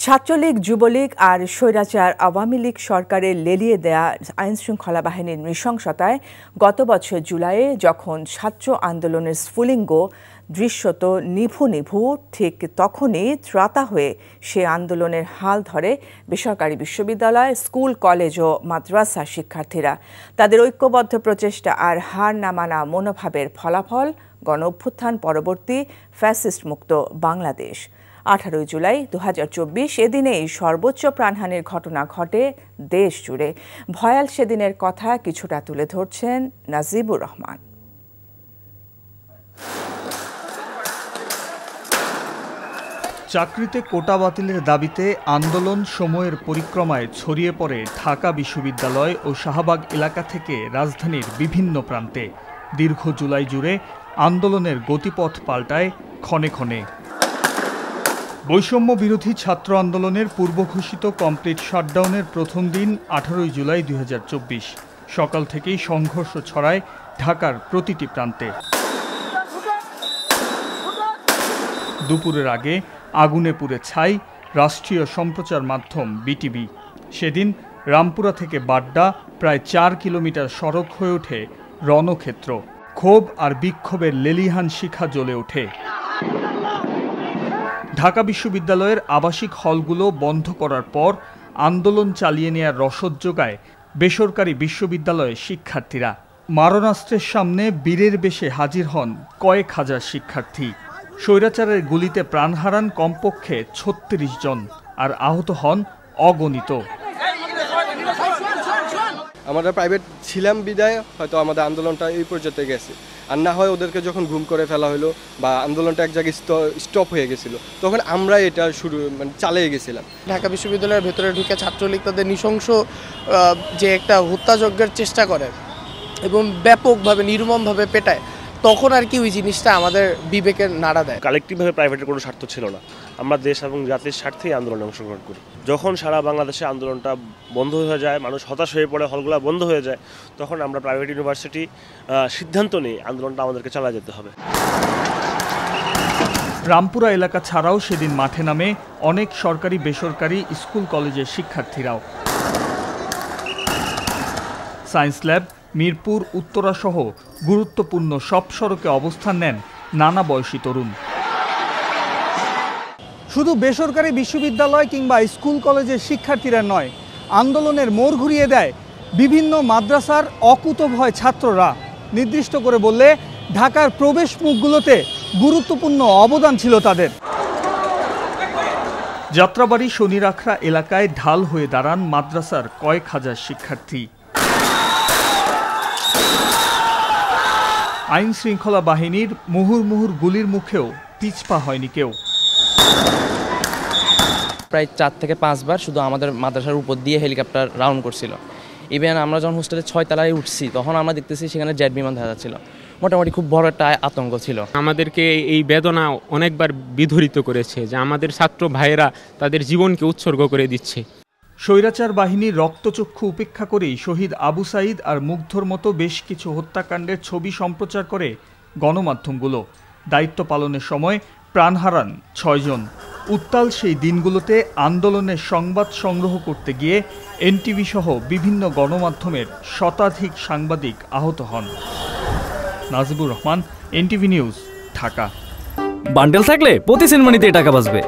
ছাত্রলীগ, যুবলীগ আর স্বৈরাচার আওয়ামী লীগ সরকারের লেলিয়ে দেয়া আইনশৃঙ্খলা বাহিনীর নৃশংসতায় গত বছর জুলাইয়ে যখন ছাত্র আন্দোলনের স্ফুলিঙ্গ দৃশ্যত নিভু নিভু, ঠিক তখনই ত্রাতা হয়ে সে আন্দোলনের হাল ধরে বেসরকারি বিশ্ববিদ্যালয়, স্কুল, কলেজ ও মাদ্রাসার শিক্ষার্থীরা। তাদের ঐক্যবদ্ধ প্রচেষ্টা আর হার না মানা মনোভাবের ফলাফল গণঅভ্যুত্থান পরবর্তী ফ্যাসিস্ট মুক্ত বাংলাদেশ। 18 জুলাই 2024 এদিনেই সর্বোচ্চ প্রাণহানির ঘটনা ঘটে দেশ জুড়ে। ভয়াল সেদিনের কথা কিছুটা তুলে ধরছেন নাজিবুর রহমান। চাকরিতে কোটা বাতিলের দাবিতে আন্দোলন সময়ের পরিক্রমায় ছড়িয়ে পড়ে ঢাকা বিশ্ববিদ্যালয় ও শাহবাগ এলাকা থেকে রাজধানীর বিভিন্ন প্রান্তে। দীর্ঘ জুলাই জুড়ে আন্দোলনের গতিপথ পাল্টায় ক্ষণে ক্ষণে। বৈষম্য বিরোধী ছাত্র আন্দোলনের পূর্ব ঘোষিত কমপ্লিট শাটডাউনের প্রথম দিন 18 জুলাই 2024। সকাল থেকেই সংঘর্ষ ছড়ায় ঢাকার প্রতিটি প্রান্তে। দুপুরের আগে আগুনে পুড়ে ছাই রাষ্ট্রীয় সম্প্রচার মাধ্যম বিটিভি। সেদিন রামপুরা থেকে বাড্ডা প্রায় 4 কিলোমিটার সড়ক হয়ে ওঠে রণক্ষেত্র। ক্ষোভ আর বিক্ষোভের লেলিহান শিখা জ্বলে ওঠে। ঢাকা বিশ্ববিদ্যালয়ের আবাসিক হলগুলো বন্ধ করার পর আন্দোলন চালিয়ে নেওয়ার রসদ যোগায় বেসরকারি বিশ্ববিদ্যালয়ের শিক্ষার্থীরা। মারণাস্ত্রের সামনে বীরের বেশে হাজির হন কয়েক হাজার শিক্ষার্থী। স্বৈরাচারের গুলিতে প্রাণ হারান কমপক্ষে 36 জন আর আহত হন অগণিত। আমরা প্রাইভেট ছিলাম বিদায় হয়তো আমাদের আন্দোলনটা এই পর্যায়ে গেছে, আর না হয় ওদেরকে যখন গুম করে ফেলা হলো বা আন্দোলনটা এক জায়গায় স্টপ হয়ে গেছিল, তখন আমরা এটা চালিয়ে গেছিলাম। ঢাকা বিশ্ববিদ্যালয়ের ভেতরে ঢুকে ছাত্রলীগ তাদের নৃশংস যে একটা হত্যাযজ্ঞের চেষ্টা করে এবং ব্যাপকভাবে নির্মমভাবে পেটায়, তখন আর কি ওই জিনিসটা আমাদের বিবেকে নাড়া দেয়। কালেকটিভভাবে প্রাইভেটের কোনো স্বার্থ ছিল না, আমরা দেশ এবং জাতির স্বার্থেই আন্দোলনে অংশগ্রহণ করি। যখন সারা বাংলাদেশে আন্দোলনটা বন্ধ হয়ে যায়, মানুষ হতাশ হয়ে পড়ে, হলগুলো বন্ধ হয়ে যায়, তখন আমরা প্রাইভেট ইউনিভার্সিটি সিদ্ধান্ত নিই আন্দোলনটা আমাদেরকে চালিয়ে যেতে হবে। রামপুরা এলাকা ছাড়াও সেদিন মাঠে নামে অনেক সরকারি বেসরকারি স্কুল কলেজের শিক্ষার্থীরাও। সায়েন্স ল্যাব, মিরপুর, উত্তরা সহ গুরুত্বপূর্ণ সব সড়কে অবস্থান নেন নানা বয়সী তরুণ। শুধু বেসরকারি বিশ্ববিদ্যালয় কিংবা স্কুল কলেজের শিক্ষার্থীরা নয়, আন্দোলনের মোড় ঘুরিয়ে দেয় বিভিন্ন মাদ্রাসার অকুতোভয় ছাত্ররা। নির্দিষ্ট করে বললে ঢাকার প্রবেশ মুখগুলোতে গুরুত্বপূর্ণ অবদান ছিল তাদের। যাত্রাবাড়ি, শনিরাখড়া এলাকায় ঢাল হয়ে দাঁড়ান মাদ্রাসার কয়েক হাজার শিক্ষার্থী। আইন শৃঙ্খলা বাহিনীর মুহুর্মুহুর গুলির মুখেও পিছপা হয়নি কেউ। প্রায় 4 থেকে 5 বার শুধু আমাদের মাদ্রাসার উপর দিয়ে হেলিকপ্টার রাউন্ড করছিল। ইভেন আমরা যখন হোস্টেলে 6 তলায় উঠছি, তখন আমরা দেখতেছি সেখানে জেট বিমান দেখা যাচ্ছিল। মোটামুটি খুব বড় একটা আতঙ্ক ছিল। আমাদেরকে এই বেদনা অনেকবার বিধরিত করেছে যে আমাদের ছাত্র ভাইয়েরা তাদের জীবনকে উৎসর্গ করে দিচ্ছে। স্বৈরাচার বাহিনীর রক্তচক্ষু উপেক্ষা করেই শহীদ আবু সাঈদ আর মুগ্ধর মতো বেশ কিছু হত্যাকাণ্ডের ছবি সম্প্রচার করে গণমাধ্যমগুলো। দায়িত্ব পালনের সময় প্রাণ হারান 6 জন। উত্তাল সেই দিনগুলোতে আন্দোলনের সংবাদ সংগ্রহ করতে গিয়ে এনটিভি সহ বিভিন্ন গণমাধ্যমের শতাধিক সাংবাদিক আহত হন। Najibur Rahman, NTV news, Dhaka. Bundle থাকলে প্রতি সেনমানিতে টাকা বাঁচবে।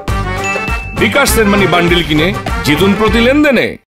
বিকাশ সেনমানি বান্ডেল কিনে জিতুন প্রতি লেনদেনে।